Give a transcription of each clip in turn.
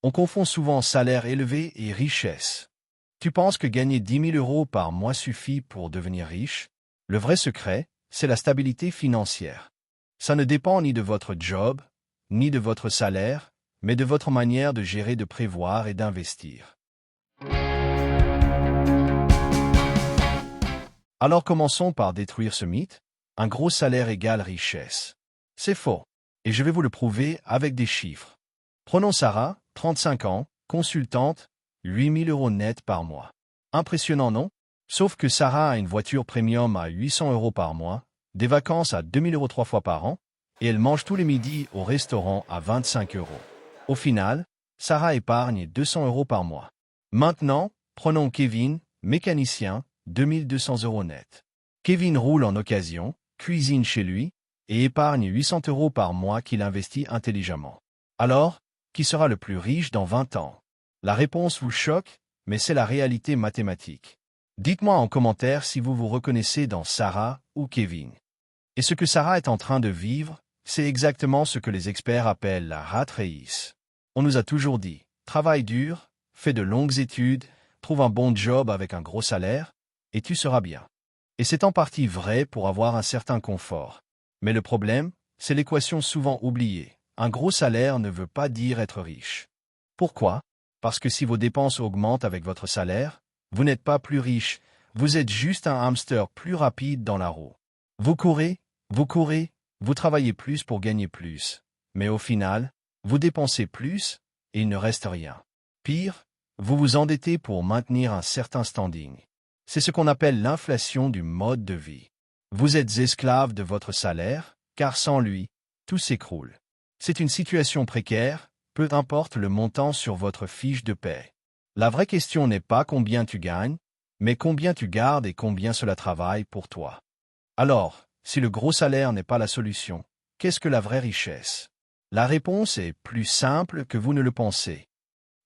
On confond souvent salaire élevé et richesse. Tu penses que gagner 10 000 euros par mois suffit pour devenir riche? Le vrai secret, c'est la stabilité financière. Ça ne dépend ni de votre job, ni de votre salaire, mais de votre manière de gérer, de prévoir et d'investir. Alors commençons par détruire ce mythe. Un gros salaire égale richesse. C'est faux. Et je vais vous le prouver avec des chiffres. Prenons Sarah, 35 ans, consultante, 8 000 euros net par mois. Impressionnant, non? Sauf que Sarah a une voiture premium à 800 euros par mois, des vacances à 2 000 euros 3 fois par an, et elle mange tous les midis au restaurant à 25 euros. Au final, Sarah épargne 200 euros par mois. Maintenant, prenons Kevin, mécanicien, 2 200 euros net. Kevin roule en occasion, cuisine chez lui, et épargne 800 euros par mois qu'il investit intelligemment. Alors, qui sera le plus riche dans 20 ans? La réponse vous choque, mais c'est la réalité mathématique. Dites-moi en commentaire si vous vous reconnaissez dans Sarah ou Kevin. Et ce que Sarah est en train de vivre, c'est exactement ce que les experts appellent la rat race. On nous a toujours dit, travaille dur, fais de longues études, trouve un bon job avec un gros salaire, et tu seras bien. Et c'est en partie vrai pour avoir un certain confort. Mais le problème, c'est l'équation souvent oubliée. Un gros salaire ne veut pas dire être riche. Pourquoi? Parce que si vos dépenses augmentent avec votre salaire, vous n'êtes pas plus riche, vous êtes juste un hamster plus rapide dans la roue. Vous courez, vous travaillez plus pour gagner plus. Mais au final, vous dépensez plus, et il ne reste rien. Pire, vous vous endettez pour maintenir un certain standing. C'est ce qu'on appelle l'inflation du mode de vie. Vous êtes esclave de votre salaire, car sans lui, tout s'écroule. C'est une situation précaire, peu importe le montant sur votre fiche de paie. La vraie question n'est pas combien tu gagnes, mais combien tu gardes et combien cela travaille pour toi. Alors, si le gros salaire n'est pas la solution, qu'est-ce que la vraie richesse? La réponse est plus simple que vous ne le pensez.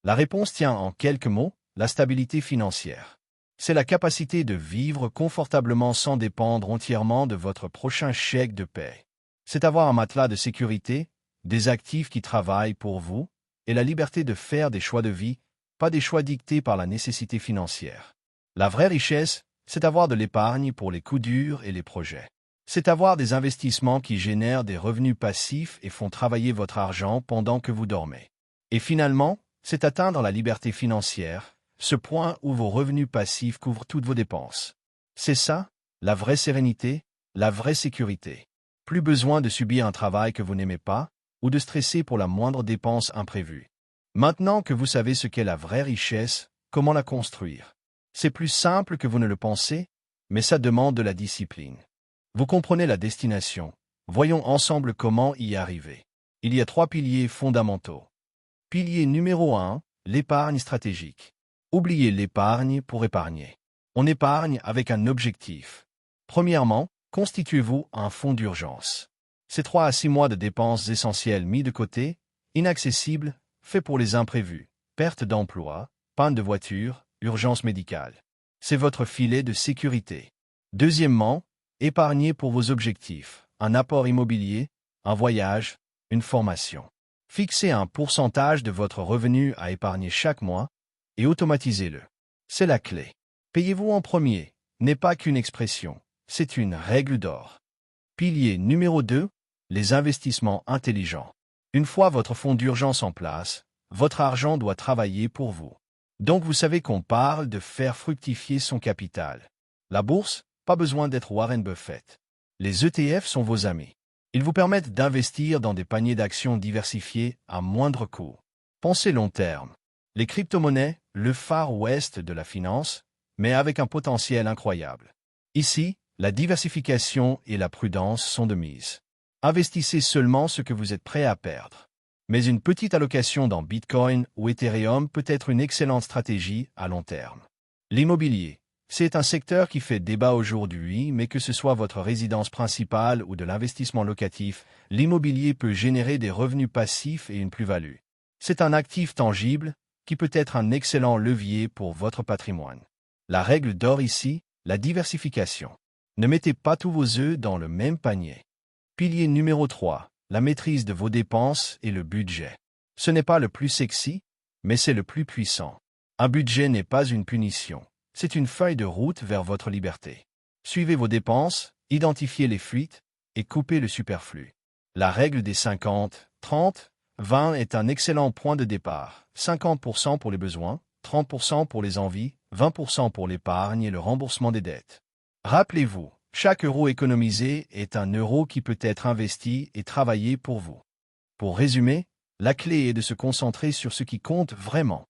La réponse tient en quelques mots, la stabilité financière. C'est la capacité de vivre confortablement sans dépendre entièrement de votre prochain chèque de paie. C'est avoir un matelas de sécurité, des actifs qui travaillent pour vous, et la liberté de faire des choix de vie, pas des choix dictés par la nécessité financière. La vraie richesse, c'est avoir de l'épargne pour les coups durs et les projets. C'est avoir des investissements qui génèrent des revenus passifs et font travailler votre argent pendant que vous dormez. Et finalement, c'est atteindre la liberté financière, ce point où vos revenus passifs couvrent toutes vos dépenses. C'est ça, la vraie sérénité, la vraie sécurité. Plus besoin de subir un travail que vous n'aimez pas, ou de stresser pour la moindre dépense imprévue. Maintenant que vous savez ce qu'est la vraie richesse, comment la construire? C'est plus simple que vous ne le pensez, mais ça demande de la discipline. Vous comprenez la destination. Voyons ensemble comment y arriver. Il y a 3 piliers fondamentaux. Pilier numéro 1, l'épargne stratégique. Oubliez l'épargne pour épargner. On épargne avec un objectif. Premièrement, constituez-vous un fonds d'urgence. C'est 3 à 6 mois de dépenses essentielles mis de côté, inaccessibles, fait pour les imprévus, perte d'emploi, panne de voiture, urgence médicale. C'est votre filet de sécurité. Deuxièmement, épargnez pour vos objectifs, un apport immobilier, un voyage, une formation. Fixez un pourcentage de votre revenu à épargner chaque mois et automatisez-le. C'est la clé. Payez-vous en premier n'est pas qu'une expression, c'est une règle d'or. Pilier numéro 2, les investissements intelligents. Une fois votre fonds d'urgence en place, votre argent doit travailler pour vous. Donc vous savez qu'on parle de faire fructifier son capital. La bourse, pas besoin d'être Warren Buffett. Les ETF sont vos amis. Ils vous permettent d'investir dans des paniers d'actions diversifiés à moindre coût. Pensez long terme. Les crypto-monnaies, le Far West de la finance, mais avec un potentiel incroyable. Ici, la diversification et la prudence sont de mise. Investissez seulement ce que vous êtes prêt à perdre. Mais une petite allocation dans Bitcoin ou Ethereum peut être une excellente stratégie à long terme. L'immobilier, c'est un secteur qui fait débat aujourd'hui, mais que ce soit votre résidence principale ou de l'investissement locatif, l'immobilier peut générer des revenus passifs et une plus-value. C'est un actif tangible qui peut être un excellent levier pour votre patrimoine. La règle d'or ici, la diversification. Ne mettez pas tous vos œufs dans le même panier. Pilier numéro 3, la maîtrise de vos dépenses et le budget. Ce n'est pas le plus sexy, mais c'est le plus puissant. Un budget n'est pas une punition, c'est une feuille de route vers votre liberté. Suivez vos dépenses, identifiez les fuites et coupez le superflu. La règle des 50, 30, 20 est un excellent point de départ. 50% pour les besoins, 30% pour les envies, 20% pour l'épargne et le remboursement des dettes. Rappelez-vous, chaque euro économisé est un euro qui peut être investi et travaillé pour vous. Pour résumer, la clé est de se concentrer sur ce qui compte vraiment.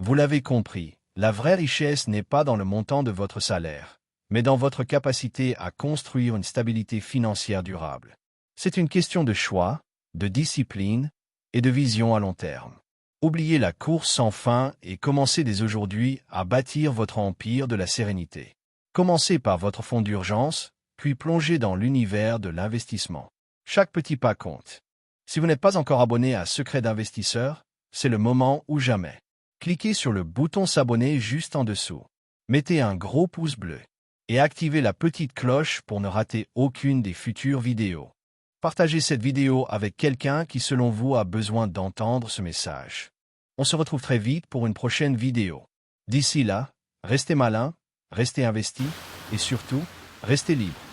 Vous l'avez compris, la vraie richesse n'est pas dans le montant de votre salaire, mais dans votre capacité à construire une stabilité financière durable. C'est une question de choix, de discipline et de vision à long terme. Oubliez la course sans fin et commencez dès aujourd'hui à bâtir votre empire de la sérénité. Commencez par votre fonds d'urgence, puis plongez dans l'univers de l'investissement. Chaque petit pas compte. Si vous n'êtes pas encore abonné à Secret d'investisseur, c'est le moment ou jamais. Cliquez sur le bouton s'abonner juste en dessous. Mettez un gros pouce bleu et activez la petite cloche pour ne rater aucune des futures vidéos. Partagez cette vidéo avec quelqu'un qui, selon vous, a besoin d'entendre ce message. On se retrouve très vite pour une prochaine vidéo. D'ici là, restez malin, restez investi et surtout, restez libre.